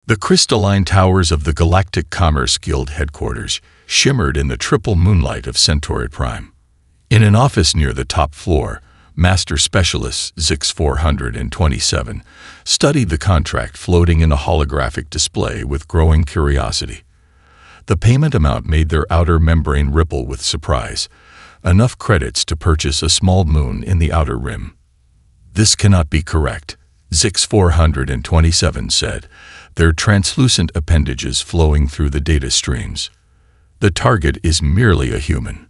The crystalline towers of the Galactic Commerce Guild headquarters shimmered in the triple moonlight of Centauri Prime. In an office near the top floor, Master Specialist ZX-427 studied the contract floating in a holographic display with growing curiosity. The payment amount made their outer membrane ripple with surprise, enough credits to purchase a small moon in the outer rim. "This cannot be correct," ZX-427 said, their translucent appendages flowing through the data streams. "The target is merely a human."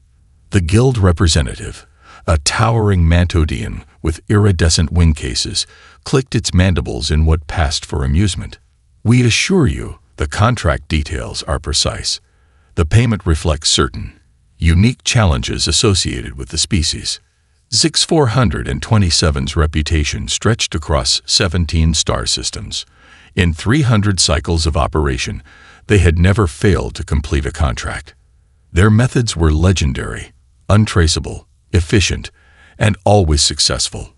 The guild representative, a towering Mantodian with iridescent wing cases, clicked its mandibles in what passed for amusement. "We assure you, the contract details are precise. The payment reflects certain, unique challenges associated with the species." ZX-427's reputation stretched across 17 star systems. In 300 cycles of operation, they had never failed to complete a contract. Their methods were legendary, untraceable, efficient, and always successful.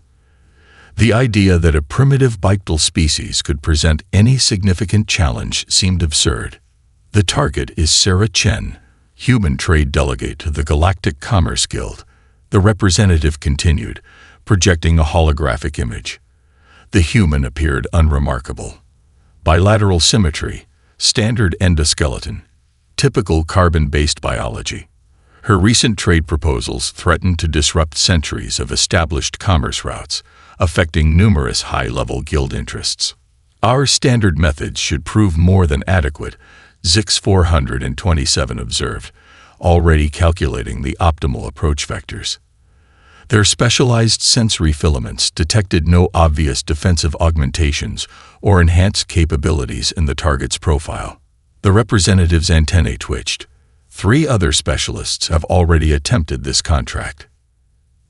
The idea that a primitive bipedal species could present any significant challenge seemed absurd. "The target is Sarah Chen, human trade delegate to the Galactic Commerce Guild," the representative continued, projecting a holographic image. The human appeared unremarkable. Bilateral symmetry, standard endoskeleton, typical carbon-based biology. Her recent trade proposals threatened to disrupt centuries of established commerce routes, affecting numerous high-level guild interests. "Our standard methods should prove more than adequate," ZX-427 observed, already calculating the optimal approach vectors. Their specialized sensory filaments detected no obvious defensive augmentations or enhanced capabilities in the target's profile. The representative's antennae twitched. 3 other specialists have already attempted this contract.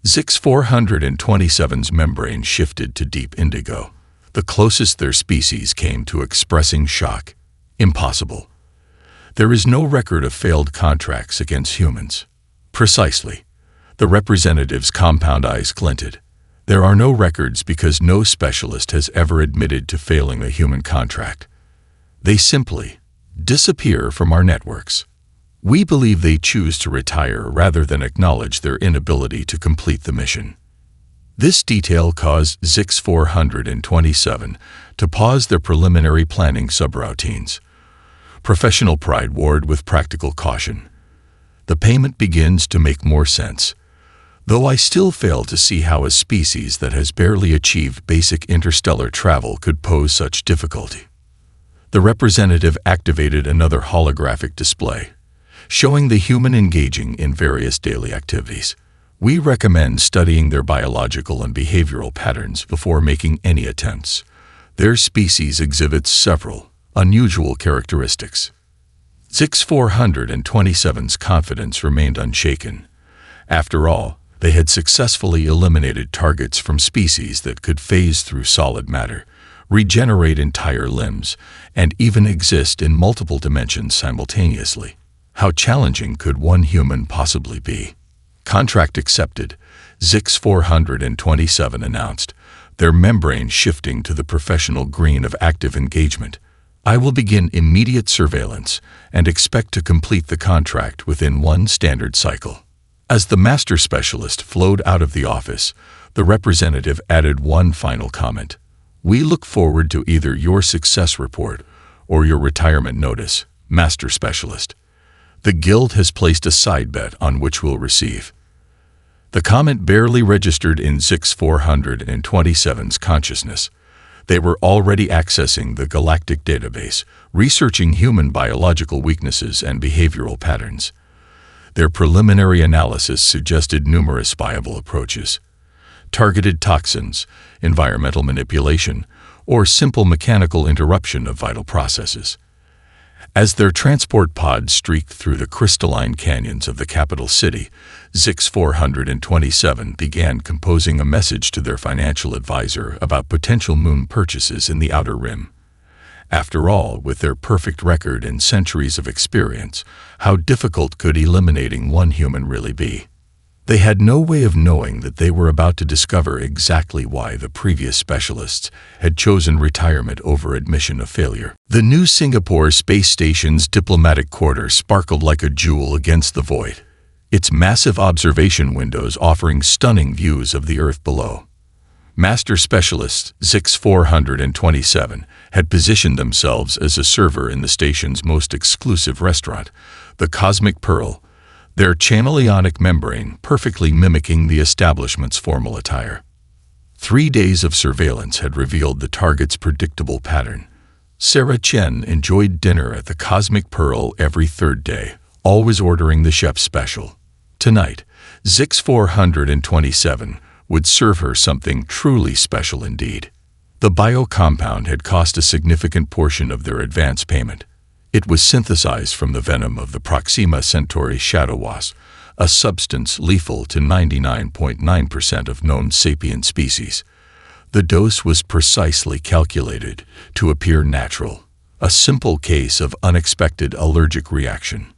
ZX-427's membrane shifted to deep indigo, the closest their species came to expressing shock. "Impossible. There is no record of failed contracts against humans." "Precisely." The representative's compound eyes glinted. "There are no records because no specialist has ever admitted to failing a human contract. They simply disappear from our networks. We believe they choose to retire rather than acknowledge their inability to complete the mission." This detail caused ZX-427 to pause their preliminary planning subroutines. Professional pride warred with practical caution. "The payment begins to make more sense, though I still fail to see how a species that has barely achieved basic interstellar travel could pose such difficulty." The representative activated another holographic display, showing the human engaging in various daily activities. "We recommend studying their biological and behavioral patterns before making any attempts. Their species exhibits several unusual characteristics." ZX-427's confidence remained unshaken. After all, they had successfully eliminated targets from species that could phase through solid matter, regenerate entire limbs, and even exist in multiple dimensions simultaneously. How challenging could one human possibly be? "Contract accepted," ZX-427 announced, their membrane shifting to the professional green of active engagement. "I will begin immediate surveillance and expect to complete the contract within 1 standard cycle." As the master specialist flowed out of the office, the representative added one final comment. "We look forward to either your success report or your retirement notice, master specialist. The guild has placed a side bet on which we'll receive." The comment barely registered in ZX-427's consciousness. They were already accessing the galactic database, researching human biological weaknesses and behavioral patterns. Their preliminary analysis suggested numerous viable approaches: targeted toxins, environmental manipulation, or simple mechanical interruption of vital processes. As their transport pod streaked through the crystalline canyons of the capital city, ZX-427 began composing a message to their financial advisor about potential moon purchases in the outer rim. After all, with their perfect record and centuries of experience, how difficult could eliminating one human really be? They had no way of knowing that they were about to discover exactly why the previous specialists had chosen retirement over admission of failure. The new Singapore space station's diplomatic quarter sparkled like a jewel against the void, its massive observation windows offering stunning views of the Earth below. Master specialists ZX-427 had positioned themselves as a server in the station's most exclusive restaurant, the Cosmic Pearl, their channelionic membrane perfectly mimicking the establishment's formal attire. 3 days of surveillance had revealed the target's predictable pattern. Sarah Chen enjoyed dinner at the Cosmic Pearl every third day, always ordering the chef's special. Tonight, ZX-427 would serve her something truly special indeed. The biocompound had cost a significant portion of their advance payment. It was synthesized from the venom of the Proxima Centauri shadow wasp, a substance lethal to 99.9% of known sapient species. The dose was precisely calculated to appear natural, a simple case of unexpected allergic reaction.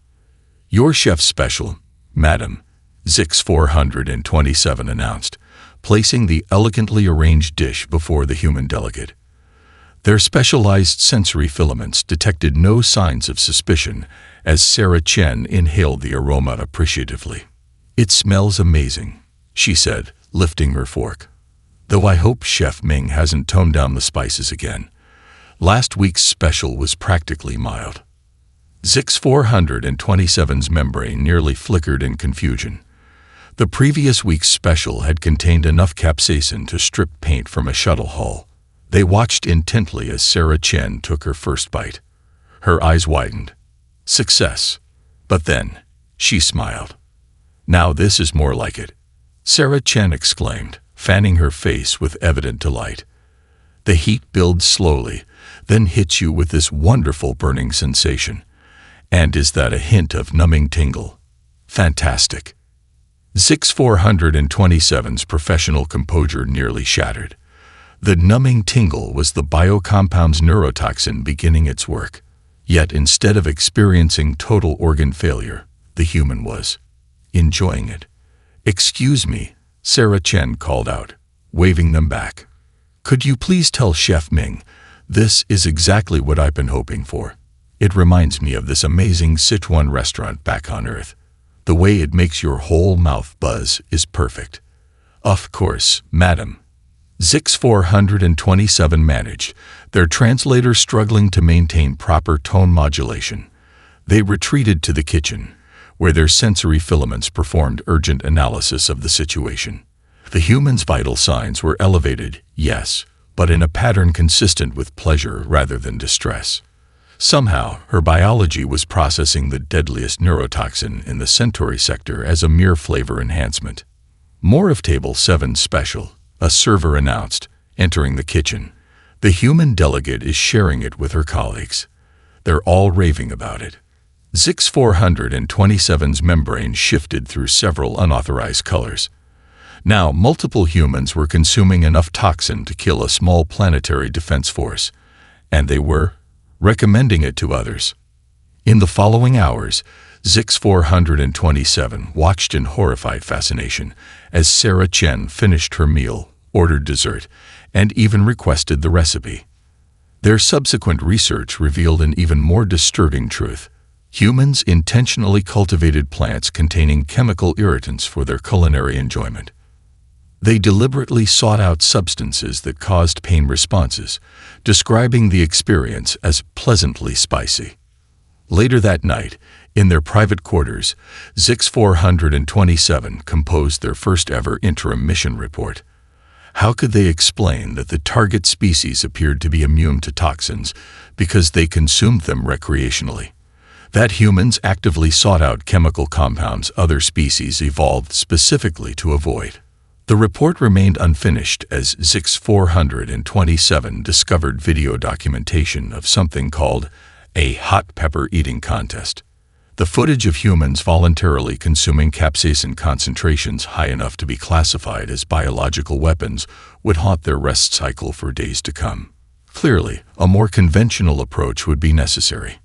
"Your chef's special, Madam," ZX-427 announced, placing the elegantly arranged dish before the human delegate. Their specialized sensory filaments detected no signs of suspicion as Sarah Chen inhaled the aroma appreciatively. "It smells amazing," she said, lifting her fork. "Though I hope Chef Ming hasn't toned down the spices again. Last week's special was practically mild." ZX-427's membrane nearly flickered in confusion. The previous week's special had contained enough capsaicin to strip paint from a shuttle hull. They watched intently as Sarah Chen took her first bite. Her eyes widened. Success. But then, she smiled. "Now this is more like it," Sarah Chen exclaimed, fanning her face with evident delight. "The heat builds slowly, then hits you with this wonderful burning sensation. And is that a hint of numbing tingle? Fantastic." ZX-427's professional composure nearly shattered. The numbing tingle was the biocompound's neurotoxin beginning its work. Yet instead of experiencing total organ failure, the human was enjoying it. "Excuse me," Sarah Chen called out, waving them back. "Could you please tell Chef Ming, this is exactly what I've been hoping for. It reminds me of this amazing Sichuan restaurant back on Earth. The way it makes your whole mouth buzz is perfect." "Of course, madam," ZX-427 managed, their translator struggling to maintain proper tone modulation. They retreated to the kitchen, where their sensory filaments performed urgent analysis of the situation. The human's vital signs were elevated, yes, but in a pattern consistent with pleasure rather than distress. Somehow, her biology was processing the deadliest neurotoxin in the Centauri sector as a mere flavor enhancement. "More of Table 7's special," a server announced, entering the kitchen. "The human delegate is sharing it with her colleagues. They're all raving about it." ZX-427's membrane shifted through several unauthorized colors. Now, multiple humans were consuming enough toxin to kill a small planetary defense force, and they were recommending it to others. In the following hours, ZX-427 watched in horrified fascination as Sarah Chen finished her meal, ordered dessert, and even requested the recipe. Their subsequent research revealed an even more disturbing truth. Humans intentionally cultivated plants containing chemical irritants for their culinary enjoyment. They deliberately sought out substances that caused pain responses, describing the experience as pleasantly spicy. Later that night, in their private quarters, ZX-427 composed their first-ever interim mission report. How could they explain that the target species appeared to be immune to toxins because they consumed them recreationally? That humans actively sought out chemical compounds other species evolved specifically to avoid. The report remained unfinished as ZX-427 discovered video documentation of something called a hot pepper eating contest. The footage of humans voluntarily consuming capsaicin concentrations high enough to be classified as biological weapons would haunt their rest cycle for days to come. Clearly, a more conventional approach would be necessary.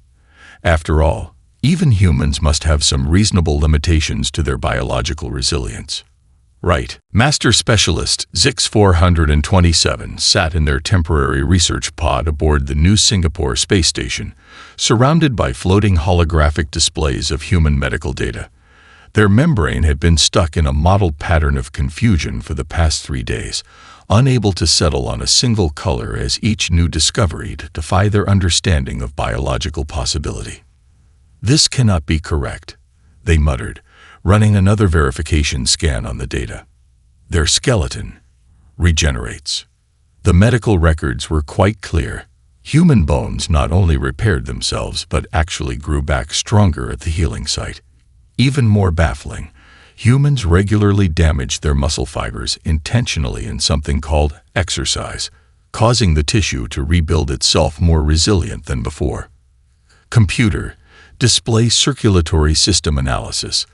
After all, Even humans must have some reasonable limitations to their biological resilience. Right. Master Specialist ZIX-427 sat in their temporary research pod aboard the New Singapore space station, surrounded by floating holographic displays of human medical data. Their membrane had been stuck in a mottled pattern of confusion for the past 3 days, unable to settle on a single color as each new discovery defied their understanding of biological possibility. "This cannot be correct," they muttered, running another verification scan on the data. Their skeleton regenerates. The medical records were quite clear. Human bones not only repaired themselves but actually grew back stronger at the healing site. Even more baffling, humans regularly damaged their muscle fibers intentionally in something called exercise, causing the tissue to rebuild itself more resilient than before. Computer, display circulatory system analysis,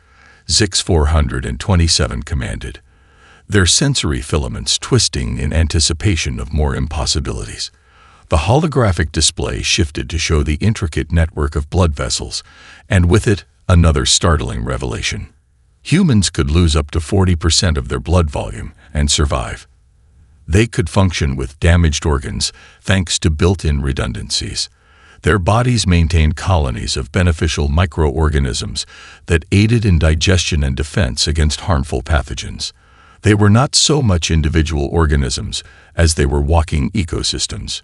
ZIX-427 commanded, their sensory filaments twisting in anticipation of more impossibilities. The holographic display shifted to show the intricate network of blood vessels, and with it, another startling revelation. Humans could lose up to 40% of their blood volume and survive. They could function with damaged organs thanks to built-in redundancies. Their bodies maintained colonies of beneficial microorganisms that aided in digestion and defense against harmful pathogens. They were not so much individual organisms as they were walking ecosystems.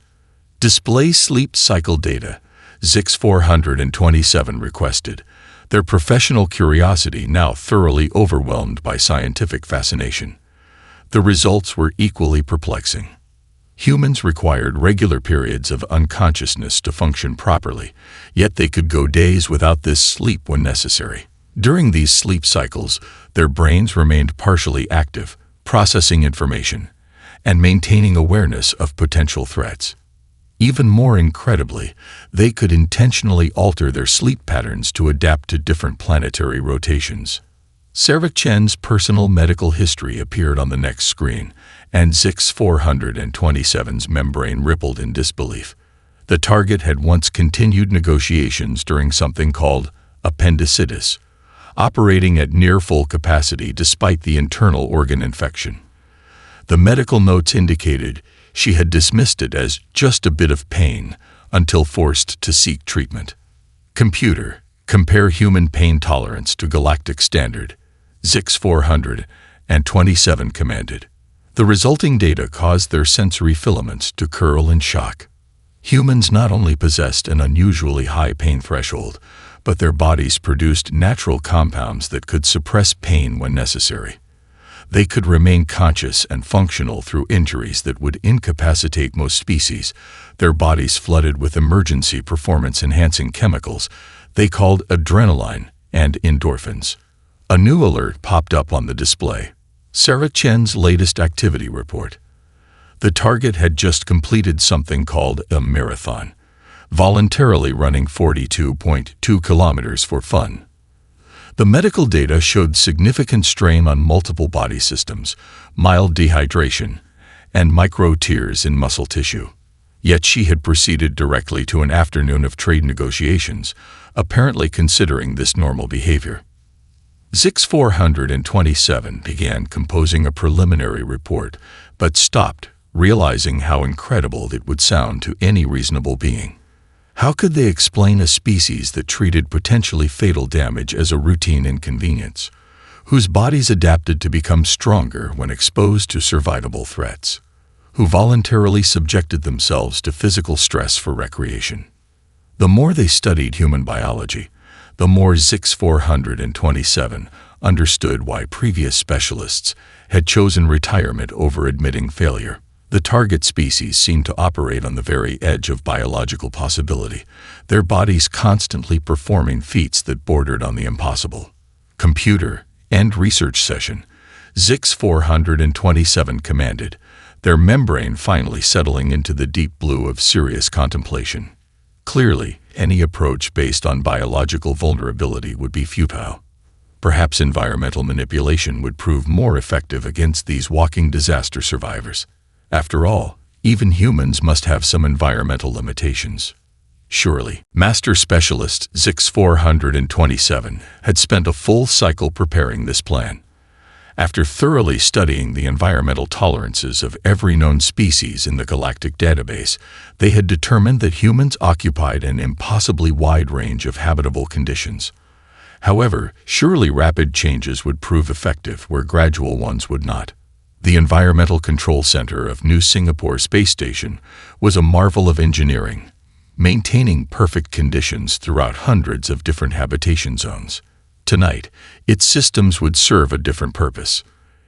Display sleep cycle data, ZIX-427 requested, their professional curiosity now thoroughly overwhelmed by scientific fascination. The results were equally perplexing. Humans required regular periods of unconsciousness to function properly, yet they could go days without this sleep when necessary. During these sleep cycles, their brains remained partially active, processing information, and maintaining awareness of potential threats. Even more incredibly, they could intentionally alter their sleep patterns to adapt to different planetary rotations. Sarah Chen's personal medical history appeared on the next screen, and ZIX-427's membrane rippled in disbelief. The target had once continued negotiations during something called appendicitis, operating at near full capacity despite the internal organ infection. The medical notes indicated she had dismissed it as just a bit of pain until forced to seek treatment. Computer, compare human pain tolerance to galactic standard, ZIX-427 commanded. The resulting data caused their sensory filaments to curl in shock. Humans not only possessed an unusually high pain threshold, but their bodies produced natural compounds that could suppress pain when necessary. They could remain conscious and functional through injuries that would incapacitate most species, their bodies flooded with emergency performance-enhancing chemicals they called adrenaline and endorphins. A new alert popped up on the display. Sarah Chen's latest activity report. The target had just completed something called a marathon, voluntarily running 42.2 kilometers for fun. The medical data showed significant strain on multiple body systems, mild dehydration, and micro-tears in muscle tissue. Yet she had proceeded directly to an afternoon of trade negotiations, apparently considering this normal behavior. ZIX-427 began composing a preliminary report, but stopped, realizing how incredible it would sound to any reasonable being. How could they explain a species that treated potentially fatal damage as a routine inconvenience, whose bodies adapted to become stronger when exposed to survivable threats, who voluntarily subjected themselves to physical stress for recreation? The more they studied human biology, the more ZIX-427 understood why previous specialists had chosen retirement over admitting failure. The target species seemed to operate on the very edge of biological possibility, their bodies constantly performing feats that bordered on the impossible. Computer, end research session, ZIX-427 commanded, their membrane finally settling into the deep blue of serious contemplation. Clearly, any approach based on biological vulnerability would be futile. Perhaps environmental manipulation would prove more effective against these walking disaster survivors. After all, even humans must have some environmental limitations. Surely, Master Specialist ZX-427 had spent a full cycle preparing this plan. After thoroughly studying the environmental tolerances of every known species in the galactic database, they had determined that humans occupied an impossibly wide range of habitable conditions. However, surely rapid changes would prove effective where gradual ones would not. The Environmental Control Center of New Singapore Space Station was a marvel of engineering, maintaining perfect conditions throughout hundreds of different habitation zones. Tonight, its systems would serve a different purpose.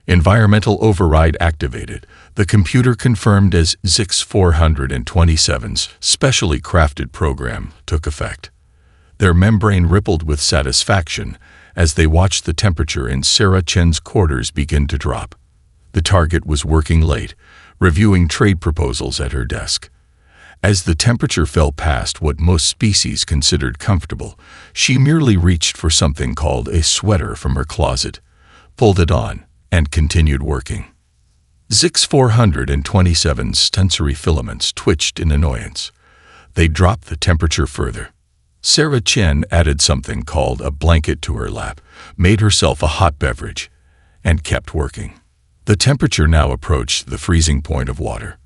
Environmental override activated, the computer confirmed as ZX-427's specially crafted program took effect. Their membrane rippled with satisfaction as they watched the temperature in Sarah Chen's quarters begin to drop. The target was working late, reviewing trade proposals at her desk. As the temperature fell past what most species considered comfortable, she merely reached for something called a sweater from her closet, pulled it on, and continued working. ZX-427's sensory filaments twitched in annoyance. They dropped the temperature further. Sarah Chen added something called a blanket to her lap, made herself a hot beverage, and kept working. The temperature now approached the freezing point of water.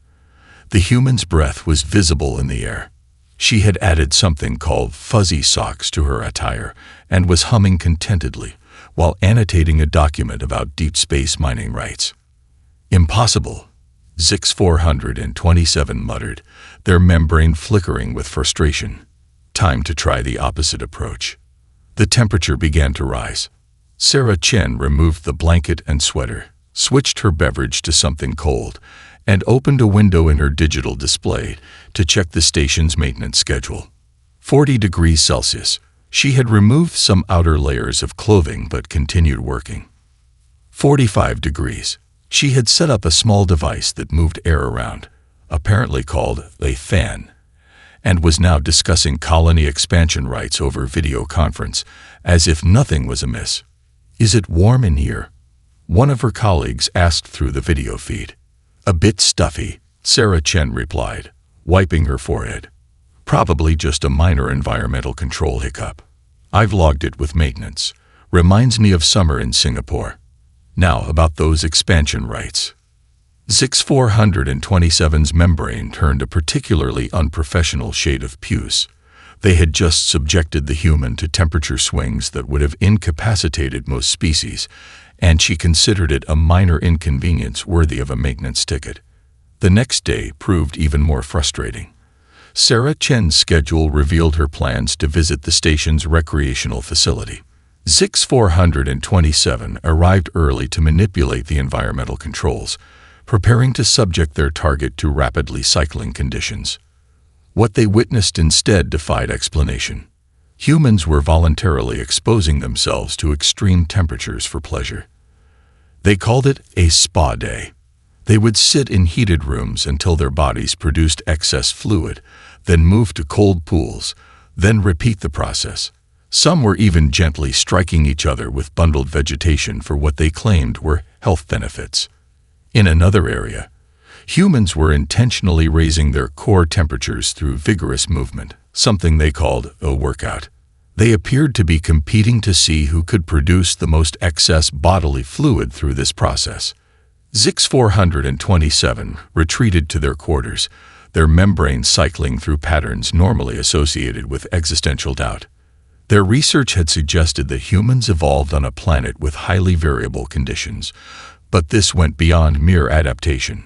The human's breath was visible in the air. She had added something called fuzzy socks to her attire and was humming contentedly while annotating a document about deep space mining rights. Impossible, ZX-427 muttered, their membrane flickering with frustration. Time to try the opposite approach. The temperature began to rise. Sarah Chen removed the blanket and sweater, switched her beverage to something cold, and opened a window in her digital display to check the station's maintenance schedule. 40 degrees Celsius. She had removed some outer layers of clothing but continued working. 45 degrees. She had set up a small device that moved air around, apparently called a fan, and was now discussing colony expansion rights over video conference, as if nothing was amiss. "Is it warm in here?" one of her colleagues asked through the video feed. "A bit stuffy," Sarah Chen replied, wiping her forehead. "Probably just a minor environmental control hiccup. I've logged it with maintenance. Reminds me of summer in Singapore. Now about those expansion rights." ZX-427's membrane turned a particularly unprofessional shade of puce. They had just subjected the human to temperature swings that would have incapacitated most species, and she considered it a minor inconvenience worthy of a maintenance ticket. The next day proved even more frustrating. Sarah Chen's schedule revealed her plans to visit the station's recreational facility. ZX-427 arrived early to manipulate the environmental controls, preparing to subject their target to rapidly cycling conditions. What they witnessed instead defied explanation. Humans were voluntarily exposing themselves to extreme temperatures for pleasure. They called it a spa day. They would sit in heated rooms until their bodies produced excess fluid, then move to cold pools, then repeat the process. Some were even gently striking each other with bundled vegetation for what they claimed were health benefits. In another area, humans were intentionally raising their core temperatures through vigorous movement, something they called a workout. They appeared to be competing to see who could produce the most excess bodily fluid through this process. ZX-427 retreated to their quarters, their membrane cycling through patterns normally associated with existential doubt. Their research had suggested that humans evolved on a planet with highly variable conditions, but this went beyond mere adaptation.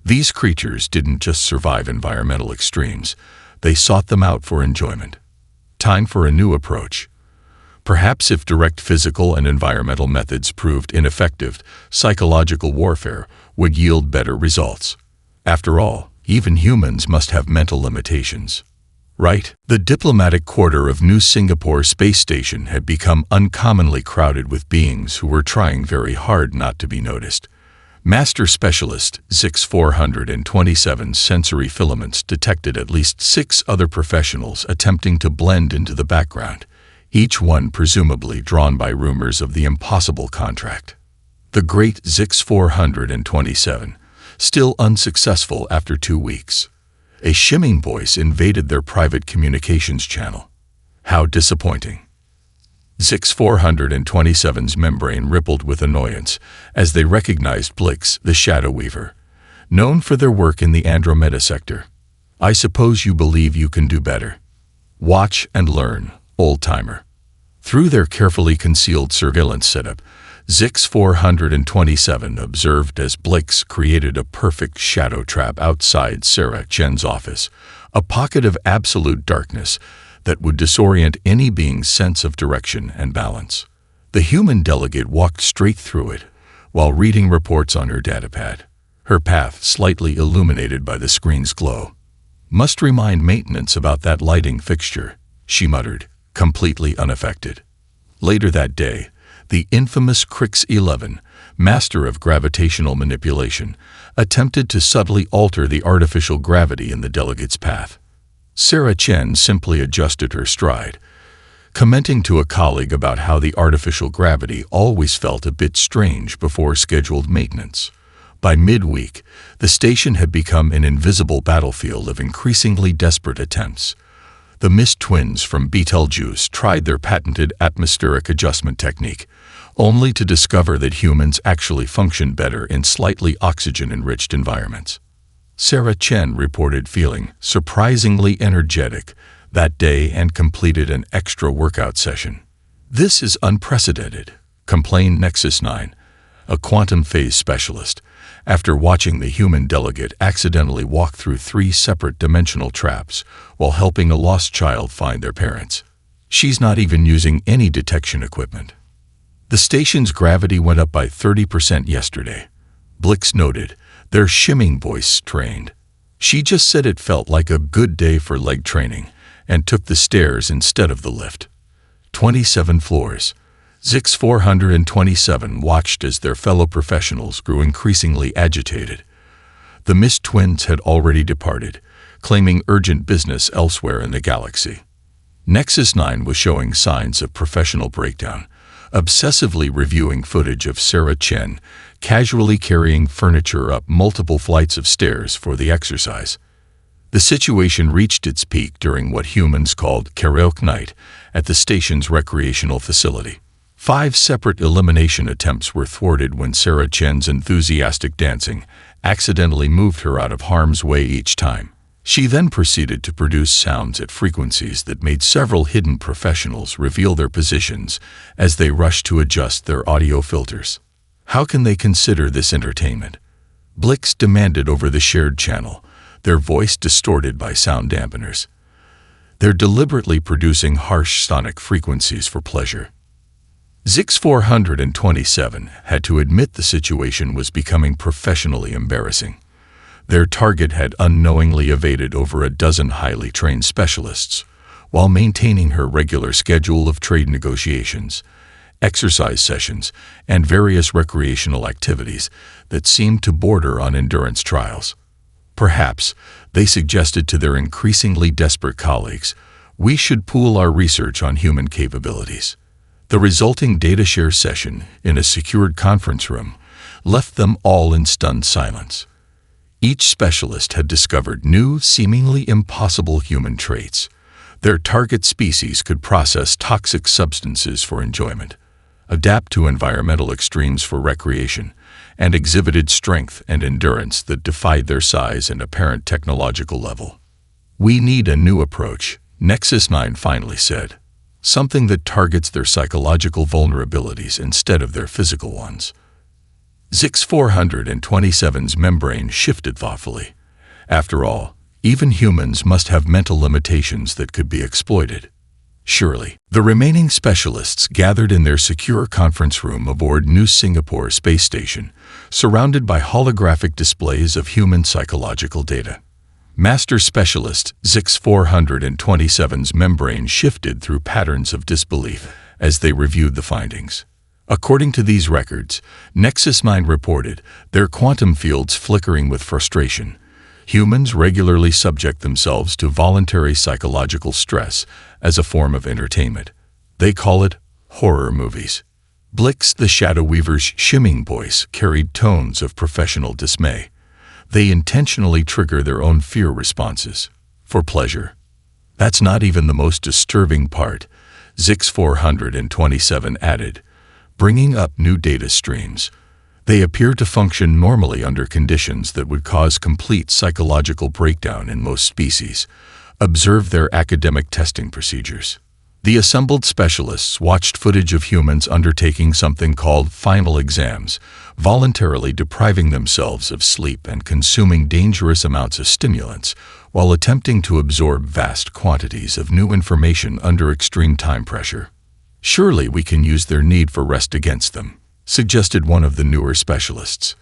These creatures didn't just survive environmental extremes, they sought them out for enjoyment. Time for a new approach. Perhaps if direct physical and environmental methods proved ineffective, psychological warfare would yield better results. After all, even humans must have mental limitations. Right? The diplomatic quarter of New Singapore Space Station had become uncommonly crowded with beings who were trying very hard not to be noticed. Master Specialist ZX-427's sensory filaments detected at least 6 other professionals attempting to blend into the background, each one presumably drawn by rumors of the impossible contract. The great ZX-427, still unsuccessful after 2 weeks. A shimming voice invaded their private communications channel. How disappointing. Zix-427's membrane rippled with annoyance as they recognized Blix, the Shadow Weaver, known for their work in the Andromeda sector. I suppose you believe you can do better. Watch and learn, old-timer. Through their carefully concealed surveillance setup, Zix-427 observed as Blix created a perfect shadow trap outside Sarah Chen's office, a pocket of absolute darkness that would disorient any being's sense of direction and balance. The human delegate walked straight through it, while reading reports on her datapad, her path slightly illuminated by the screen's glow. Must remind maintenance about that lighting fixture, she muttered, completely unaffected. Later that day, the infamous Crix-11, master of gravitational manipulation, attempted to subtly alter the artificial gravity in the delegate's path. Sarah Chen simply adjusted her stride, commenting to a colleague about how the artificial gravity always felt a bit strange before scheduled maintenance. By midweek, the station had become an invisible battlefield of increasingly desperate attempts. The Mist twins from Betelgeuse tried their patented atmospheric adjustment technique, only to discover that humans actually function better in slightly oxygen-enriched environments. Sarah Chen reported feeling surprisingly energetic that day and completed an extra workout session. "This is unprecedented," complained Nexus 9, a quantum phase specialist, after watching the human delegate accidentally walk through 3 separate dimensional traps while helping a lost child find their parents. She's not even using any detection equipment. The station's gravity went up by 30% yesterday, Blix noted, their shimming voice strained. She just said it felt like a good day for leg training and took the stairs instead of the lift. 27 floors. Zix-427 watched as their fellow professionals grew increasingly agitated. The Mist twins had already departed, claiming urgent business elsewhere in the galaxy. Nexus 9 was showing signs of professional breakdown, obsessively reviewing footage of Sarah Chen casually carrying furniture up multiple flights of stairs for the exercise. The situation reached its peak during what humans called karaoke night at the station's recreational facility. 5 separate elimination attempts were thwarted when Sarah Chen's enthusiastic dancing accidentally moved her out of harm's way each time. She then proceeded to produce sounds at frequencies that made several hidden professionals reveal their positions as they rushed to adjust their audio filters. How can they consider this entertainment? Blix demanded over the shared channel, their voice distorted by sound dampeners. They're deliberately producing harsh sonic frequencies for pleasure. Zix-427 had to admit the situation was becoming professionally embarrassing. Their target had unknowingly evaded over a dozen highly trained specialists, while maintaining her regular schedule of trade negotiations, exercise sessions, and various recreational activities that seemed to border on endurance trials. Perhaps, they suggested to their increasingly desperate colleagues, we should pool our research on human capabilities. The resulting data share session in a secured conference room left them all in stunned silence. Each specialist had discovered new, seemingly impossible human traits. Their target species could process toxic substances for enjoyment, adapt to environmental extremes for recreation, and exhibited strength and endurance that defied their size and apparent technological level. "We need a new approach," Nexus 9 finally said. "Something that targets their psychological vulnerabilities instead of their physical ones." Zix-427's membrane shifted thoughtfully. After all, even humans must have mental limitations that could be exploited. Surely. The remaining specialists gathered in their secure conference room aboard New Singapore Space Station, surrounded by holographic displays of human psychological data. Master Specialist Zix-427's membrane shifted through patterns of disbelief as they reviewed the findings. According to these records, Nexus 9 reported their quantum fields flickering with frustration. Humans regularly subject themselves to voluntary psychological stress as a form of entertainment. They call it horror movies. Blix, the Shadow Weaver's shimming voice, carried tones of professional dismay. They intentionally trigger their own fear responses for pleasure. That's not even the most disturbing part, ZX427 added, bringing up new data streams. They appear to function normally under conditions that would cause complete psychological breakdown in most species. Observe their academic testing procedures. The assembled specialists watched footage of humans undertaking something called final exams, voluntarily depriving themselves of sleep and consuming dangerous amounts of stimulants, while attempting to absorb vast quantities of new information under extreme time pressure. Surely we can use their need for rest against them, suggested one of the newer specialists.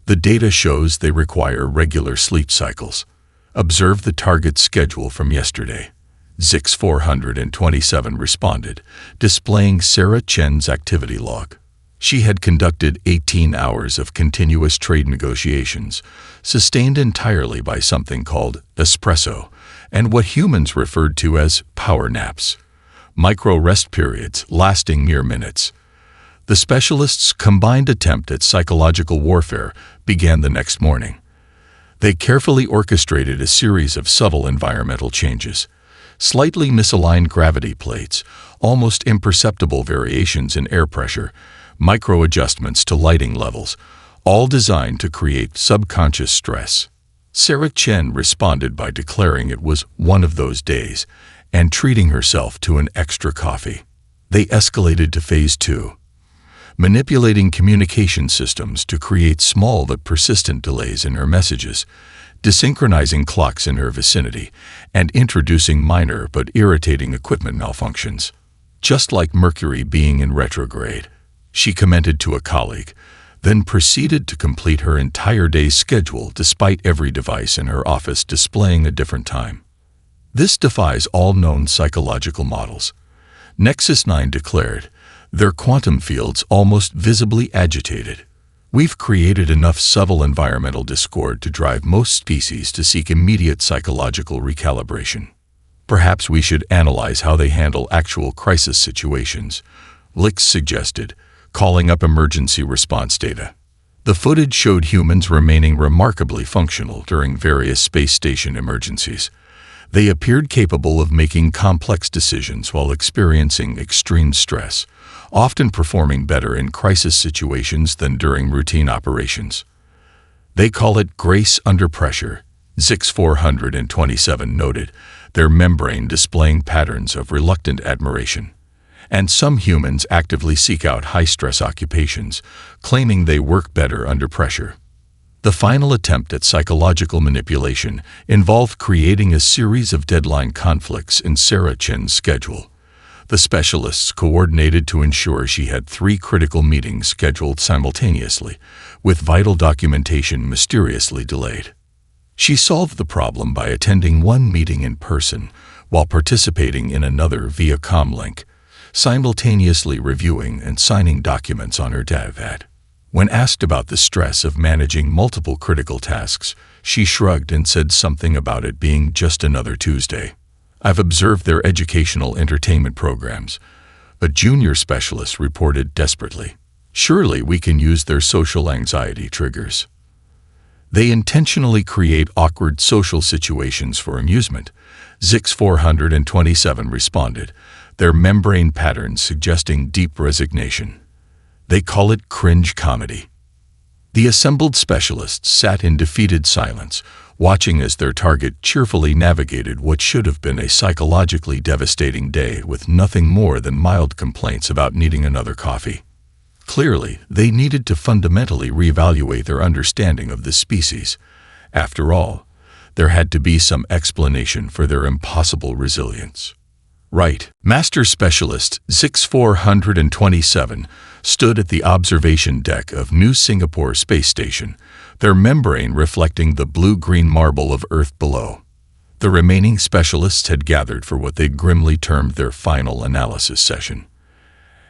The data shows they require regular sleep cycles. Observe the target schedule from yesterday. ZX427 responded, displaying Sarah Chen's activity log. She had conducted 18 hours of continuous trade negotiations, sustained entirely by something called espresso, and what humans referred to as power naps, micro-rest periods lasting mere minutes. The specialists' combined attempt at psychological warfare began the next morning. They carefully orchestrated a series of subtle environmental changes, slightly misaligned gravity plates, almost imperceptible variations in air pressure, micro-adjustments to lighting levels, all designed to create subconscious stress. Sarah Chen responded by declaring it was one of those days and treating herself to an extra coffee. They escalated to phase 2, manipulating communication systems to create small but persistent delays in her messages, desynchronizing clocks in her vicinity, and introducing minor but irritating equipment malfunctions. Just like Mercury being in retrograde, she commented to a colleague, then proceeded to complete her entire day's schedule despite every device in her office displaying a different time. This defies all known psychological models. Nexus 9 declared, their quantum fields almost visibly agitated. We've created enough subtle environmental discord to drive most species to seek immediate psychological recalibration. Perhaps we should analyze how they handle actual crisis situations, Lix suggested, calling up emergency response data. The footage showed humans remaining remarkably functional during various space station emergencies. They appeared capable of making complex decisions while experiencing extreme stress, often performing better in crisis situations than during routine operations. They call it grace under pressure, ZX427 noted, their membrane displaying patterns of reluctant admiration. And some humans actively seek out high-stress occupations, claiming they work better under pressure. The final attempt at psychological manipulation involved creating a series of deadline conflicts in Sarah Chen's schedule. The specialists coordinated to ensure she had 3 critical meetings scheduled simultaneously, with vital documentation mysteriously delayed. She solved the problem by attending one meeting in person while participating in another via comlink, simultaneously reviewing and signing documents on her iPad. When asked about the stress of managing multiple critical tasks, she shrugged and said something about it being just another Tuesday. I've observed their educational entertainment programs, a junior specialist reported desperately. Surely we can use their social anxiety triggers. They intentionally create awkward social situations for amusement, ZX427 responded, their membrane patterns suggesting deep resignation. They call it cringe comedy. The assembled specialists sat in defeated silence, watching as their target cheerfully navigated what should have been a psychologically devastating day with nothing more than mild complaints about needing another coffee. Clearly, they needed to fundamentally reevaluate their understanding of this species. After all, there had to be some explanation for their impossible resilience. Right. Master Specialist ZX427 stood at the observation deck of New Singapore Space Station, their membrane reflecting the blue-green marble of Earth below. The remaining specialists had gathered for what they grimly termed their final analysis session.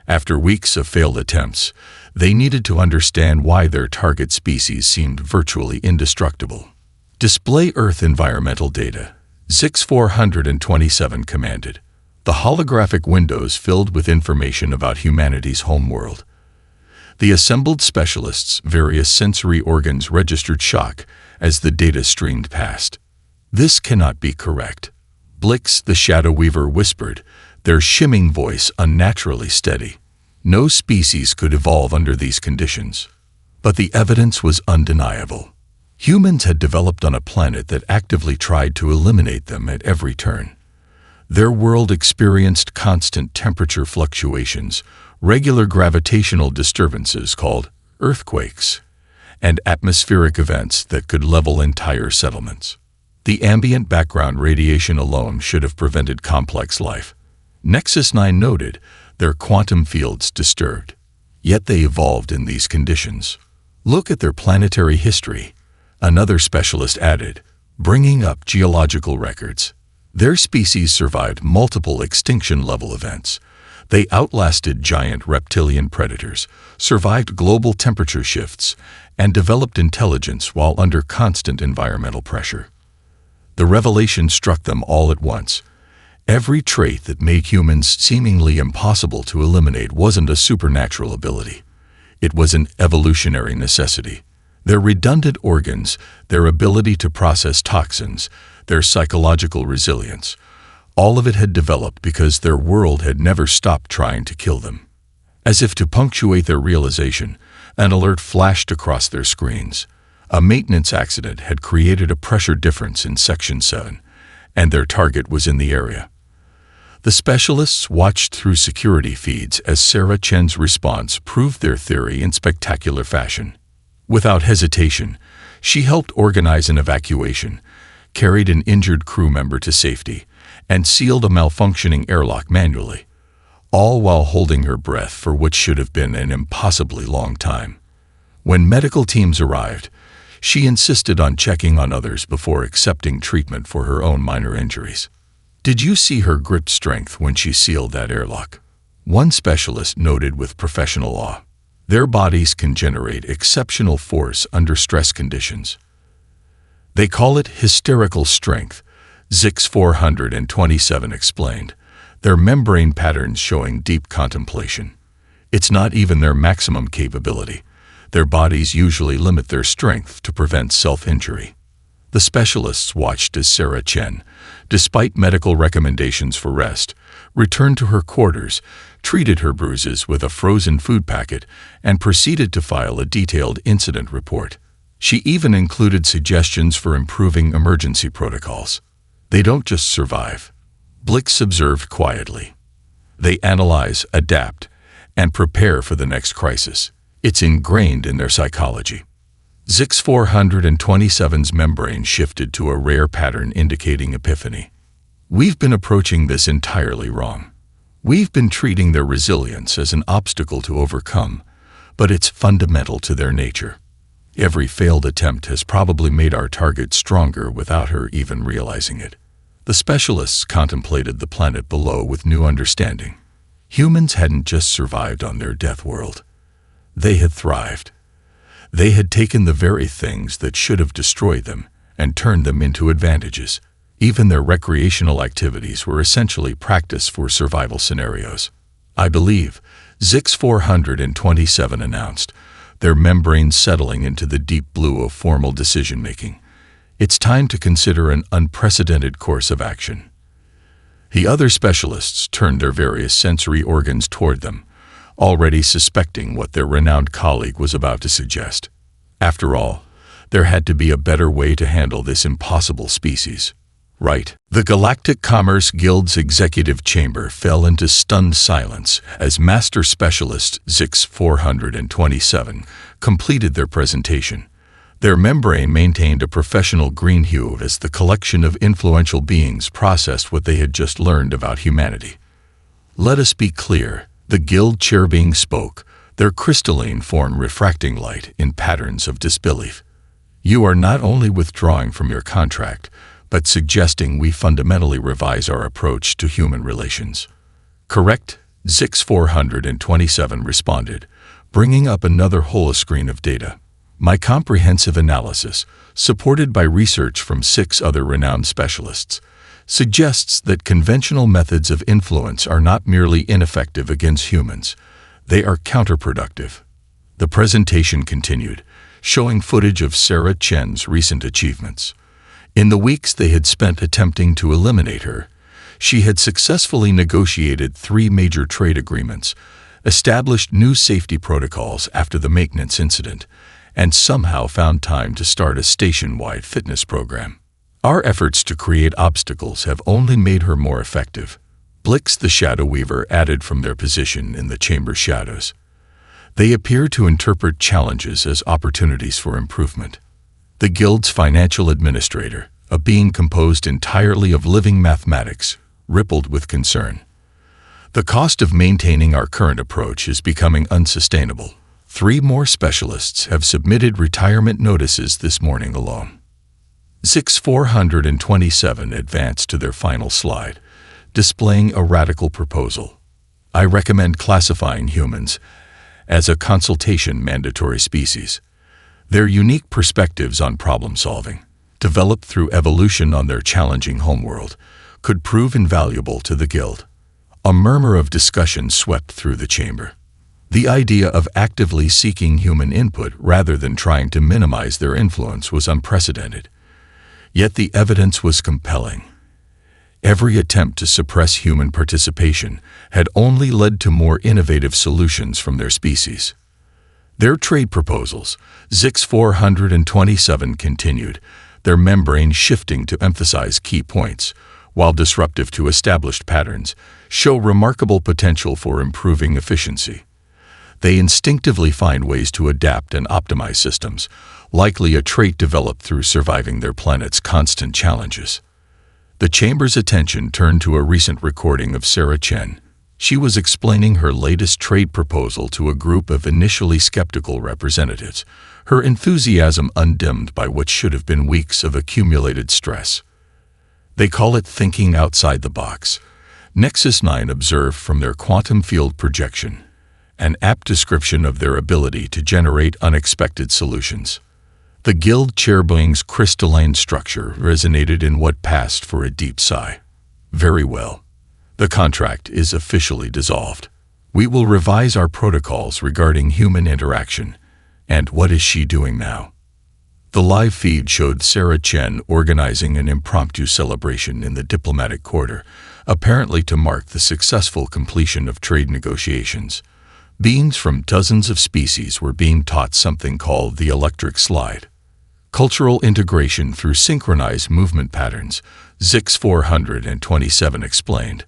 After weeks of failed attempts, they needed to understand why their target species seemed virtually indestructible. Display Earth environmental data, ZX427 commanded. The holographic windows filled with information about humanity's homeworld. The assembled specialists' various sensory organs registered shock as the data streamed past. "This cannot be correct," Blix the Shadow Weaver whispered, their shimming voice unnaturally steady. No species could evolve under these conditions. But the evidence was undeniable. Humans had developed on a planet that actively tried to eliminate them at every turn. Their world experienced constant temperature fluctuations, regular gravitational disturbances called earthquakes, and atmospheric events that could level entire settlements. The ambient background radiation alone should have prevented complex life. Nexus 9 noted their quantum fields disturbed. Yet they evolved in these conditions. "Look at their planetary history," another specialist added, bringing up geological records. Their species survived multiple extinction-level events. They outlasted giant reptilian predators, survived global temperature shifts, and developed intelligence while under constant environmental pressure. The revelation struck them all at once. Every trait that made humans seemingly impossible to eliminate wasn't a supernatural ability. It was an evolutionary necessity. Their redundant organs, their ability to process toxins, their psychological resilience, all of it had developed because their world had never stopped trying to kill them. As if to punctuate their realization, an alert flashed across their screens. A maintenance accident had created a pressure difference in Section 7, and their target was in the area. The specialists watched through security feeds as Sarah Chen's response proved their theory in spectacular fashion. Without hesitation, she helped organize an evacuation, carried an injured crew member to safety, and sealed a malfunctioning airlock manually, all while holding her breath for what should have been an impossibly long time. When medical teams arrived, she insisted on checking on others before accepting treatment for her own minor injuries. "Did you see her grip strength when she sealed that airlock?" one specialist noted with professional awe. "Their bodies can generate exceptional force under stress conditions. They call it hysterical strength," Zix 427 explained, their membrane patterns showing deep contemplation. "It's not even their maximum capability. Their bodies usually limit their strength to prevent self-injury." The specialists watched as Sarah Chen, despite medical recommendations for rest, returned to her quarters, treated her bruises with a frozen food packet, and proceeded to file a detailed incident report. She even included suggestions for improving emergency protocols. "They don't just survive," Blix observed quietly. "They analyze, adapt, and prepare for the next crisis. It's ingrained in their psychology." Zix 427's membrane shifted to a rare pattern indicating epiphany. "We've been approaching this entirely wrong. We've been treating their resilience as an obstacle to overcome, but it's fundamental to their nature. Every failed attempt has probably made our target stronger without her even realizing it." The specialists contemplated the planet below with new understanding. Humans hadn't just survived on their death world. They had thrived. They had taken the very things that should have destroyed them and turned them into advantages. Even their recreational activities were essentially practice for survival scenarios. "I believe," Zix 427 announced, their membranes settling into the deep blue of formal decision-making. "It's time to consider an unprecedented course of action." The other specialists turned their various sensory organs toward them, already suspecting what their renowned colleague was about to suggest. After all, there had to be a better way to handle this impossible species. Right. The Galactic Commerce Guild's executive chamber fell into stunned silence as Master Specialist Zix 427 completed their presentation. Their membrane maintained a professional green hue as the collection of influential beings processed what they had just learned about humanity. "Let us be clear," the guild chair being spoke, their crystalline form refracting light in patterns of disbelief. "You are not only withdrawing from your contract, but suggesting we fundamentally revise our approach to human relations." "Correct," Zix 427 responded, bringing up another holoscreen of data. "My comprehensive analysis, supported by research from 6 other renowned specialists, suggests that conventional methods of influence are not merely ineffective against humans, they are counterproductive." The presentation continued, showing footage of Sarah Chen's recent achievements. In the weeks they had spent attempting to eliminate her, she had successfully negotiated 3 major trade agreements, established new safety protocols after the maintenance incident, and somehow found time to start a station-wide fitness program. Our efforts to create obstacles have only made her more effective. Blix the Shadow Weaver added from their position in the chamber shadows. They appear to interpret challenges as opportunities for improvement. The Guild's financial administrator, a being composed entirely of living mathematics, rippled with concern. The cost of maintaining our current approach is becoming unsustainable. 3 more specialists have submitted retirement notices this morning alone. ZX-427 advanced to their final slide, displaying a radical proposal. I recommend classifying humans as a consultation mandatory species. Their unique perspectives on problem-solving, developed through evolution on their challenging homeworld, could prove invaluable to the Guild. A murmur of discussion swept through the chamber. The idea of actively seeking human input rather than trying to minimize their influence was unprecedented. Yet the evidence was compelling. Every attempt to suppress human participation had only led to more innovative solutions from their species. Their trade proposals, ZX-427 continued, their membrane shifting to emphasize key points, while disruptive to established patterns, show remarkable potential for improving efficiency. They instinctively find ways to adapt and optimize systems, likely a trait developed through surviving their planet's constant challenges. The Chamber's attention turned to a recent recording of Sarah Chen. She was explaining her latest trade proposal to a group of initially skeptical representatives, her enthusiasm undimmed by what should have been weeks of accumulated stress. They call it thinking outside the box. Nexus 9 observed from their quantum field projection, an apt description of their ability to generate unexpected solutions. The Guild chairbeing's crystalline structure resonated in what passed for a deep sigh. Very well. The contract is officially dissolved. We will revise our protocols regarding human interaction. And what is she doing now? The live feed showed Sarah Chen organizing an impromptu celebration in the diplomatic quarter, apparently to mark the successful completion of trade negotiations. Beings from dozens of species were being taught something called the electric slide. Cultural integration through synchronized movement patterns, ZX-427 explained,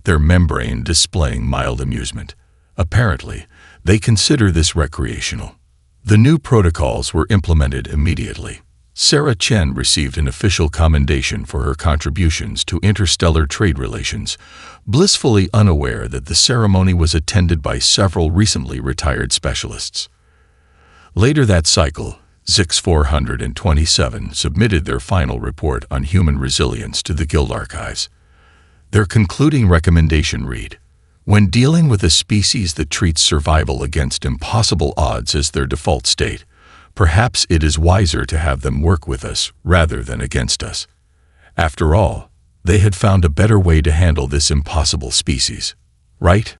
their membrane displaying mild amusement. Apparently, they consider this recreational. The new protocols were implemented immediately. Sarah Chen received an official commendation for her contributions to interstellar trade relations, blissfully unaware that the ceremony was attended by several recently retired specialists. Later that cycle, ZX-427 submitted their final report on human resilience to the Guild archives. Their concluding recommendation read, "When dealing with a species that treats survival against impossible odds as their default state, perhaps it is wiser to have them work with us rather than against us." After all, they had found a better way to handle this impossible species, right?